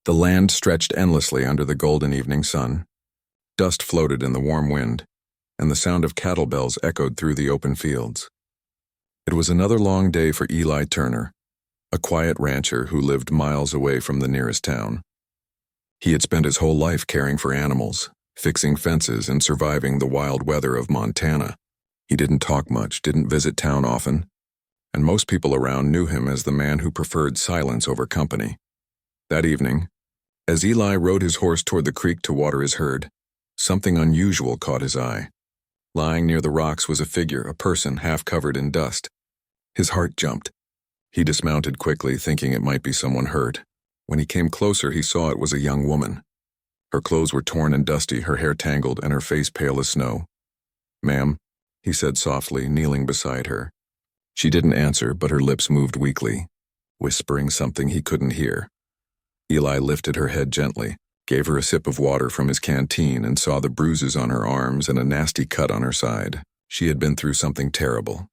The land stretched endlessly under the golden evening sun. Dust floated in the warm wind, and the sound of cattle bells echoed through the open fields. It was another long day for Eli Turner, a quiet rancher who lived miles away from the nearest town. He had spent his whole life caring for animals, fixing fences, and surviving the wild weather of Montana. He didn't talk much, didn't visit town often, and most people around knew him as the man who preferred silence over company. That evening, as Eli rode his horse toward the creek to water his herd, something unusual caught his eye. Lying near the rocks was a figure, a person half covered in dust. His heart jumped. He dismounted quickly, thinking it might be someone hurt. When he came closer, he saw it was a young woman. Her clothes were torn and dusty, her hair tangled, and her face pale as snow. "Ma'am," he said softly, kneeling beside her. She didn't answer, but her lips moved weakly, whispering something he couldn't hear. Eli lifted her head gently, gave her a sip of water from his canteen, and saw the bruises on her arms and a nasty cut on her side. She had been through something terrible.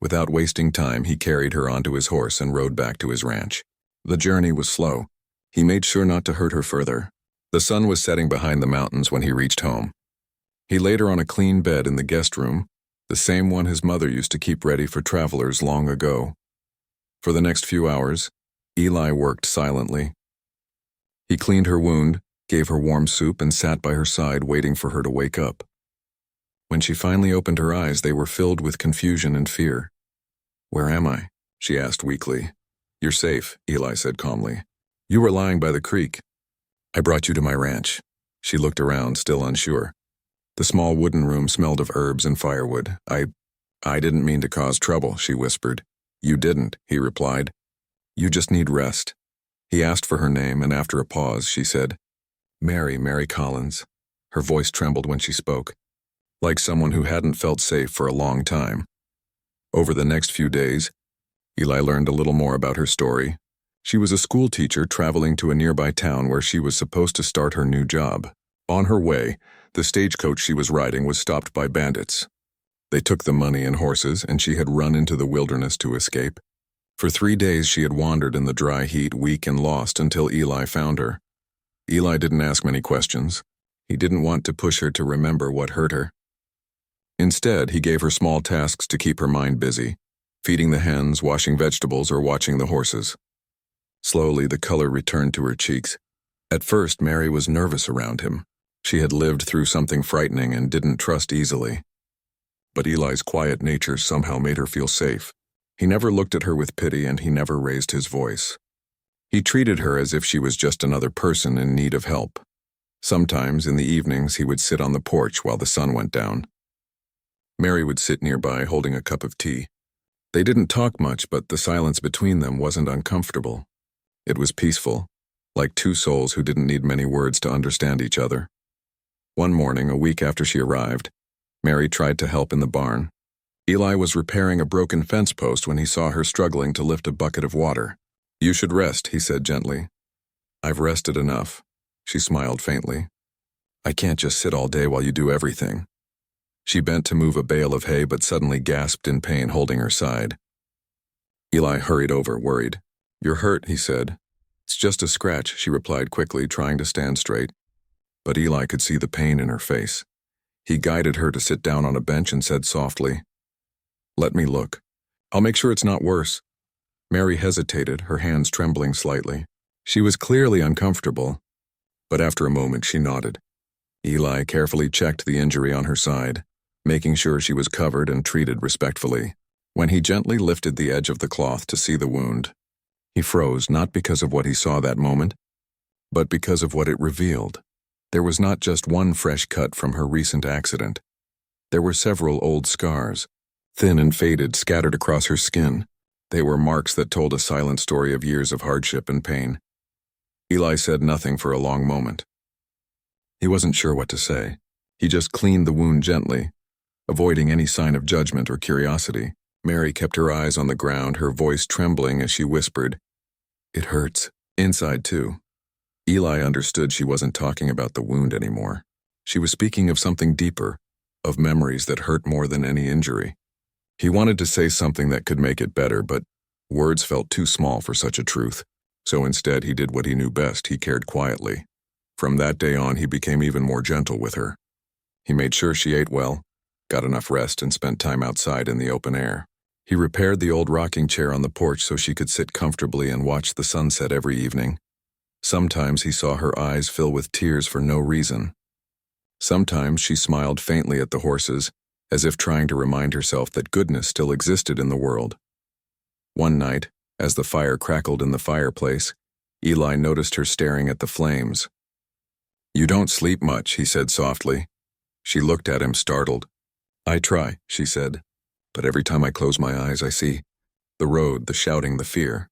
Without wasting time, he carried her onto his horse and rode back to his ranch. The journey was slow. He made sure not to hurt her further. The sun was setting behind the mountains when he reached home. He laid her on a clean bed in the guest room, the same one his mother used to keep ready for travelers long ago. For the next few hours, Eli worked silently. He cleaned her wound, gave her warm soup, and sat by her side waiting for her to wake up. When she finally opened her eyes, they were filled with confusion and fear. "Where am I?" she asked weakly. "You're safe," Eli said calmly. "You were lying by the creek. I brought you to my ranch." She looked around, still unsure. The small wooden room smelled of herbs and firewood. I didn't mean to cause trouble," she whispered. "You didn't," he replied. "You just need rest." He asked for her name, and after a pause, she said, Mary Collins." Her voice trembled when she spoke, like someone who hadn't felt safe for a long time. Over the next few days, Eli learned a little more about her story. She was a school teacher traveling to a nearby town where she was supposed to start her new job. On her way, the stagecoach she was riding was stopped by bandits. They took the money and horses, and she had run into the wilderness to escape. For 3 days she had wandered in the dry heat, weak and lost, until Eli found her. Eli didn't ask many questions. He didn't want to push her to remember what hurt her. Instead, he gave her small tasks to keep her mind busy, feeding the hens, washing vegetables, or watching the horses. Slowly, the color returned to her cheeks. At first, Mary was nervous around him. She had lived through something frightening and didn't trust easily. But Eli's quiet nature somehow made her feel safe. He never looked at her with pity, and he never raised his voice. He treated her as if she was just another person in need of help. Sometimes, in the evenings, he would sit on the porch while the sun went down. Mary would sit nearby, holding a cup of tea. They didn't talk much, but the silence between them wasn't uncomfortable. It was peaceful, like two souls who didn't need many words to understand each other. One morning, a week after she arrived, Mary tried to help in the barn. Eli was repairing a broken fence post when he saw her struggling to lift a bucket of water. "You should rest," he said gently. "I've rested enough." She smiled faintly. "I can't just sit all day while you do everything." She bent to move a bale of hay, but suddenly gasped in pain, holding her side. Eli hurried over, worried. "You're hurt," he said. "It's just a scratch," she replied quickly, trying to stand straight. But Eli could see the pain in her face. He guided her to sit down on a bench and said softly, "Let me look. I'll make sure it's not worse." Mary hesitated, her hands trembling slightly. She was clearly uncomfortable, but after a moment she nodded. Eli carefully checked the injury on her side, making sure she was covered and treated respectfully. When he gently lifted the edge of the cloth to see the wound, he froze, not because of what he saw that moment, but because of what it revealed. There was not just one fresh cut from her recent accident. There were several old scars, thin and faded, scattered across her skin. They were marks that told a silent story of years of hardship and pain. Eli said nothing for a long moment. He wasn't sure what to say. He just cleaned the wound gently, avoiding any sign of judgment or curiosity. Mary kept her eyes on the ground, her voice trembling as she whispered, "It hurts. Inside, too." Eli understood she wasn't talking about the wound anymore. She was speaking of something deeper, of memories that hurt more than any injury. He wanted to say something that could make it better, but words felt too small for such a truth. So instead, he did what he knew best. He cared quietly. From that day on, he became even more gentle with her. He made sure she ate well, got enough rest, and spent time outside in the open air. He repaired the old rocking chair on the porch so she could sit comfortably and watch the sunset every evening. Sometimes he saw her eyes fill with tears for no reason. Sometimes she smiled faintly at the horses, as if trying to remind herself that goodness still existed in the world. One night, as the fire crackled in the fireplace, Eli noticed her staring at the flames. "You don't sleep much," he said softly. She looked at him, startled. "I try," she said, "but every time I close my eyes I see the road, the shouting, the fear.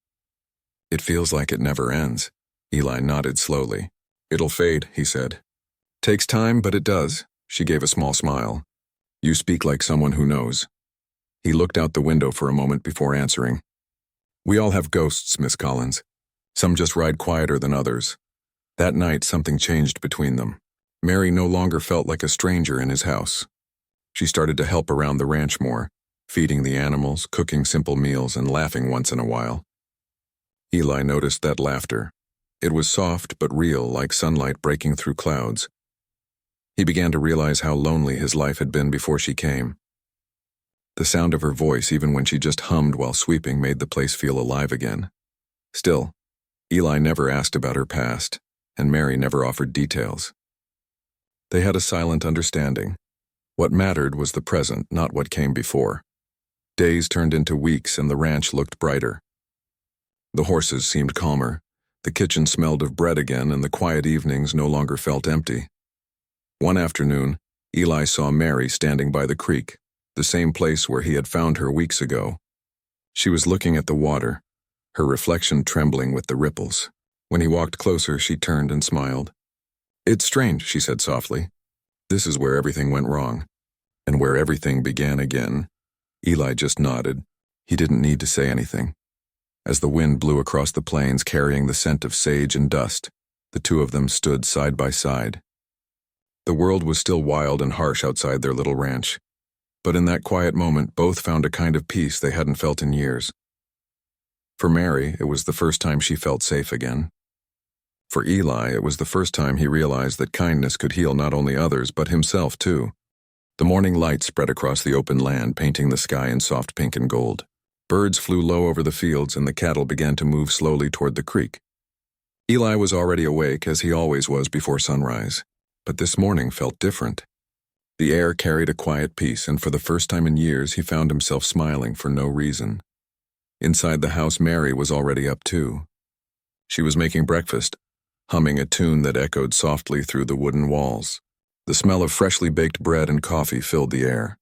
It feels like it never ends." Eli nodded slowly. "It'll fade," he said. "Takes time, but it does." She gave a small smile. "You speak like someone who knows." He looked out the window for a moment before answering. "We all have ghosts, Miss Collins. Some just ride quieter than others." That night, something changed between them. Mary no longer felt like a stranger in his house. She started to help around the ranch more, feeding the animals, cooking simple meals, and laughing once in a while. Eli noticed that laughter. It was soft but real, like sunlight breaking through clouds. He began to realize how lonely his life had been before she came. The sound of her voice, even when she just hummed while sweeping, made the place feel alive again. Still, Eli never asked about her past, and Mary never offered details. They had a silent understanding. What mattered was the present, not what came before. Days turned into weeks, and the ranch looked brighter. The horses seemed calmer, the kitchen smelled of bread again, and the quiet evenings no longer felt empty. One afternoon, Eli saw Mary standing by the creek, the same place where he had found her weeks ago. She was looking at the water, her reflection trembling with the ripples. When he walked closer, she turned and smiled. "It's strange," she said softly. "This is where everything went wrong, and where everything began again." Eli just nodded. He didn't need to say anything. As the wind blew across the plains carrying the scent of sage and dust, the two of them stood side by side. The world was still wild and harsh outside their little ranch, but in that quiet moment, both found a kind of peace they hadn't felt in years. For Mary, it was the first time she felt safe again. For Eli, it was the first time he realized that kindness could heal not only others, but himself too. The morning light spread across the open land, painting the sky in soft pink and gold. Birds flew low over the fields, and the cattle began to move slowly toward the creek. Eli was already awake, as he always was before sunrise, but this morning felt different. The air carried a quiet peace, and for the first time in years, he found himself smiling for no reason. Inside the house, Mary was already up too. She was making breakfast, humming a tune that echoed softly through the wooden walls. The smell of freshly baked bread and coffee filled the air.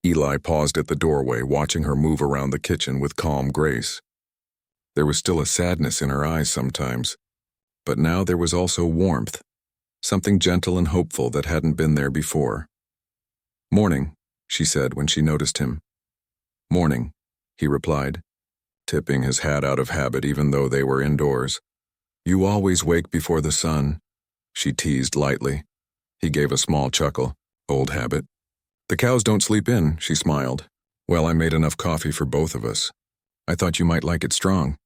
Eli paused at the doorway, watching her move around the kitchen with calm grace. There was still a sadness in her eyes sometimes, but now there was also warmth, something gentle and hopeful that hadn't been there before. "Morning," she said when she noticed him. "Morning," he replied, tipping his hat out of habit even though they were indoors. "You always wake before the sun," she teased lightly. He gave a small chuckle. "Old habit." "The cows don't sleep in," she smiled. "Well, I made enough coffee for both of us. I thought you might like it strong."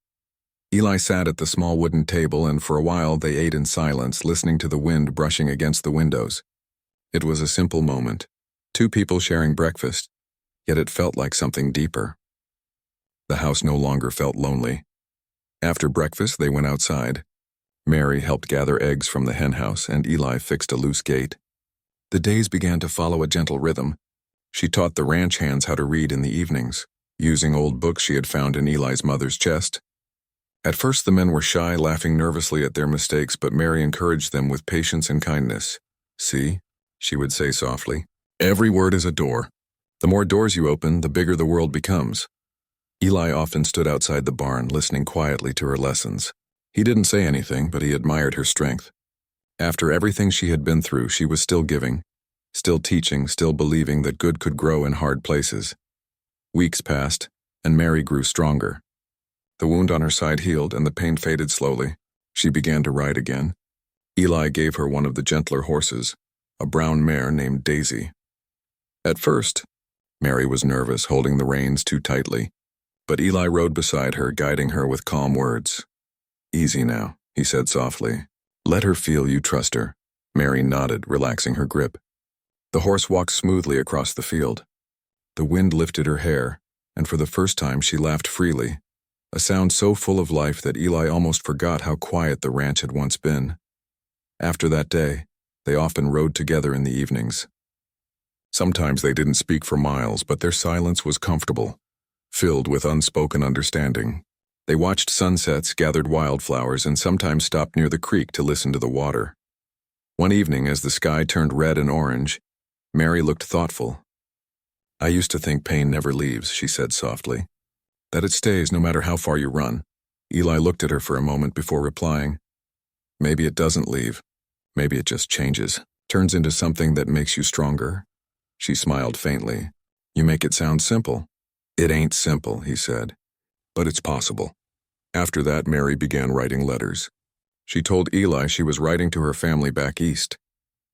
Eli sat at the small wooden table, and for a while they ate in silence, listening to the wind brushing against the windows. It was a simple moment. Two people sharing breakfast, yet it felt like something deeper. The house no longer felt lonely. After breakfast, they went outside. Mary helped gather eggs from the henhouse, and Eli fixed a loose gate. The days began to follow a gentle rhythm. She taught the ranch hands how to read in the evenings, using old books she had found in Eli's mother's chest. At first, the men were shy, laughing nervously at their mistakes, but Mary encouraged them with patience and kindness. "See," she would say softly, "every word is a door. The more doors you open, the bigger the world becomes." Eli often stood outside the barn, listening quietly to her lessons. He didn't say anything, but he admired her strength. After everything she had been through, she was still giving, still teaching, still believing that good could grow in hard places. Weeks passed, and Mary grew stronger. The wound on her side healed, and the pain faded slowly. She began to ride again. Eli gave her one of the gentler horses, a brown mare named Daisy. At first, Mary was nervous, holding the reins too tightly, but Eli rode beside her, guiding her with calm words. Easy now, he said softly. Let her feel you trust her. Mary nodded, relaxing her grip. The horse walked smoothly across the field. The wind lifted her hair, and for the first time she laughed freely, a sound so full of life that Eli almost forgot how quiet the ranch had once been. After that day, they often rode together in the evenings. Sometimes they didn't speak for miles, but their silence was comfortable, filled with unspoken understanding. They watched sunsets, gathered wildflowers, and sometimes stopped near the creek to listen to the water. One evening, as the sky turned red and orange, Mary looked thoughtful. I used to think pain never leaves, she said softly. That it stays no matter how far you run. Eli looked at her for a moment before replying. Maybe it doesn't leave. Maybe it just changes, turns into something that makes you stronger. She smiled faintly. You make it sound simple. It ain't simple, he said, but it's possible. After that, Mary began writing letters. She told Eli she was writing to her family back east,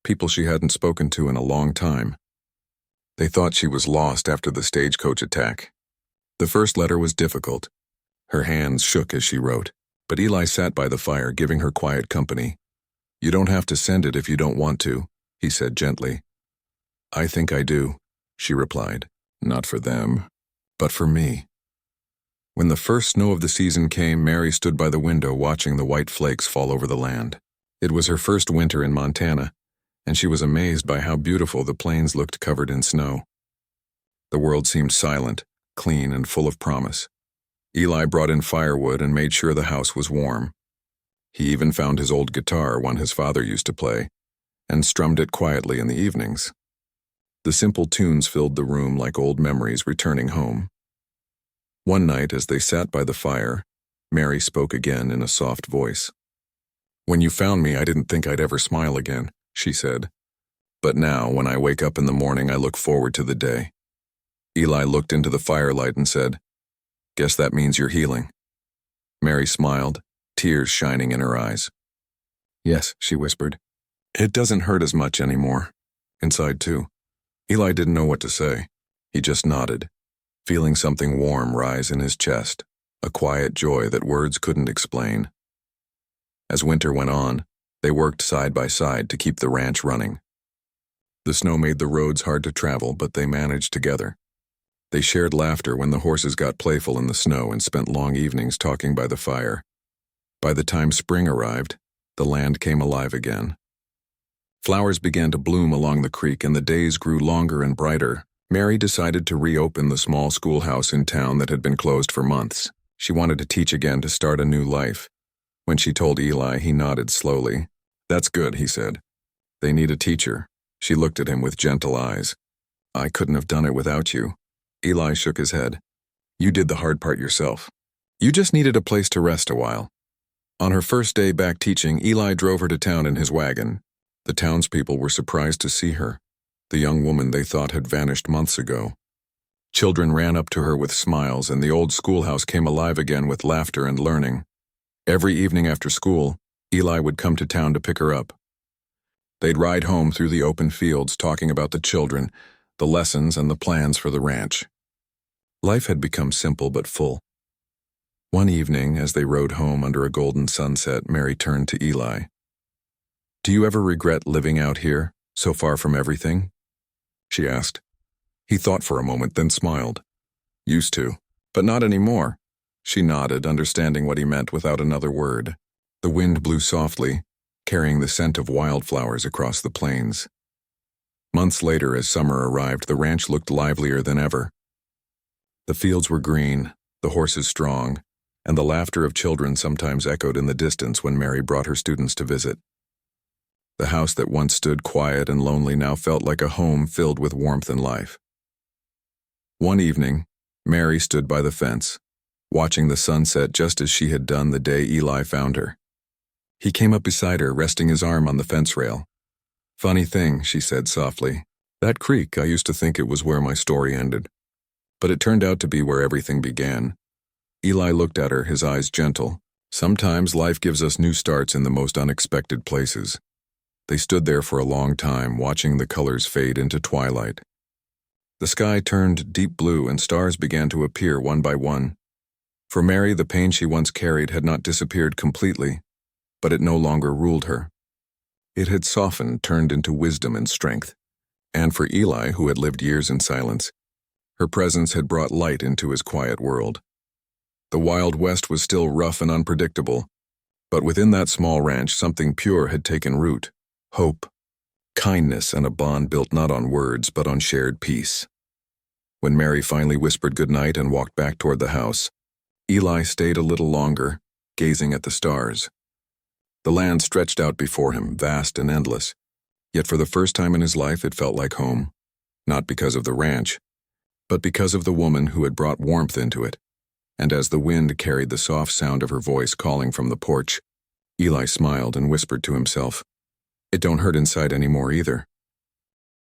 people she hadn't spoken to in a long time. They thought she was lost after the stagecoach attack. The first letter was difficult. Her hands shook as she wrote, but Eli sat by the fire, giving her quiet company. You don't have to send it if you don't want to, he said gently. I think I do, she replied. Not for them, but for me. When the first snow of the season came, Mary stood by the window watching the white flakes fall over the land. It was her first winter in Montana, and she was amazed by how beautiful the plains looked covered in snow. The world seemed silent, clean, and full of promise. Eli brought in firewood and made sure the house was warm. He even found his old guitar, one his father used to play, and strummed it quietly in the evenings. The simple tunes filled the room like old memories returning home. One night, as they sat by the fire, Mary spoke again in a soft voice. When you found me, I didn't think I'd ever smile again, she said. But now, when I wake up in the morning, I look forward to the day. Eli looked into the firelight and said, Guess that means you're healing. Mary smiled, tears shining in her eyes. Yes, she whispered. It doesn't hurt as much anymore. Inside, too. Eli didn't know what to say. He just nodded, feeling something warm rise in his chest, a quiet joy that words couldn't explain. As winter went on, they worked side by side to keep the ranch running. The snow made the roads hard to travel, but they managed together. They shared laughter when the horses got playful in the snow and spent long evenings talking by the fire. By the time spring arrived, the land came alive again. Flowers began to bloom along the creek and the days grew longer and brighter. Mary decided to reopen the small schoolhouse in town that had been closed for months. She wanted to teach again, to start a new life. When she told Eli, he nodded slowly. That's good, he said. They need a teacher. She looked at him with gentle eyes. I couldn't have done it without you. Eli shook his head. You did the hard part yourself. You just needed a place to rest a while. On her first day back teaching, Eli drove her to town in his wagon. The townspeople were surprised to see her, the young woman they thought had vanished months ago. Children ran up to her with smiles, and the old schoolhouse came alive again with laughter and learning. Every evening after school, Eli would come to town to pick her up. They'd ride home through the open fields talking about the children, the lessons, and the plans for the ranch. Life had become simple but full. One evening, as they rode home under a golden sunset, Mary turned to Eli. Do you ever regret living out here, so far from everything? She asked. He thought for a moment, then smiled. Used to, but not anymore. She nodded, understanding what he meant without another word. The wind blew softly, carrying the scent of wildflowers across the plains. Months later, as summer arrived, the ranch looked livelier than ever. The fields were green, the horses strong, and the laughter of children sometimes echoed in the distance when Mary brought her students to visit. The house that once stood quiet and lonely now felt like a home filled with warmth and life. One evening, Mary stood by the fence, watching the sunset just as she had done the day Eli found her. He came up beside her, resting his arm on the fence rail. Funny thing, she said softly. That creek, I used to think it was where my story ended. But it turned out to be where everything began. Eli looked at her, his eyes gentle. Sometimes life gives us new starts in the most unexpected places. They stood there for a long time, watching the colors fade into twilight. The sky turned deep blue and stars began to appear one by one. For Mary, the pain she once carried had not disappeared completely, but it no longer ruled her. It had softened, turned into wisdom and strength. And for Eli, who had lived years in silence, her presence had brought light into his quiet world. The Wild West was still rough and unpredictable, but within that small ranch something pure had taken root: hope, kindness, and a bond built not on words but on shared peace. When Mary finally whispered goodnight and walked back toward the house, Eli stayed a little longer, gazing at the stars. The land stretched out before him, vast and endless, yet for the first time in his life it felt like home, not because of the ranch, but because of the woman who had brought warmth into it. And as the wind carried the soft sound of her voice calling from the porch, Eli smiled and whispered to himself, "It don't hurt inside anymore either."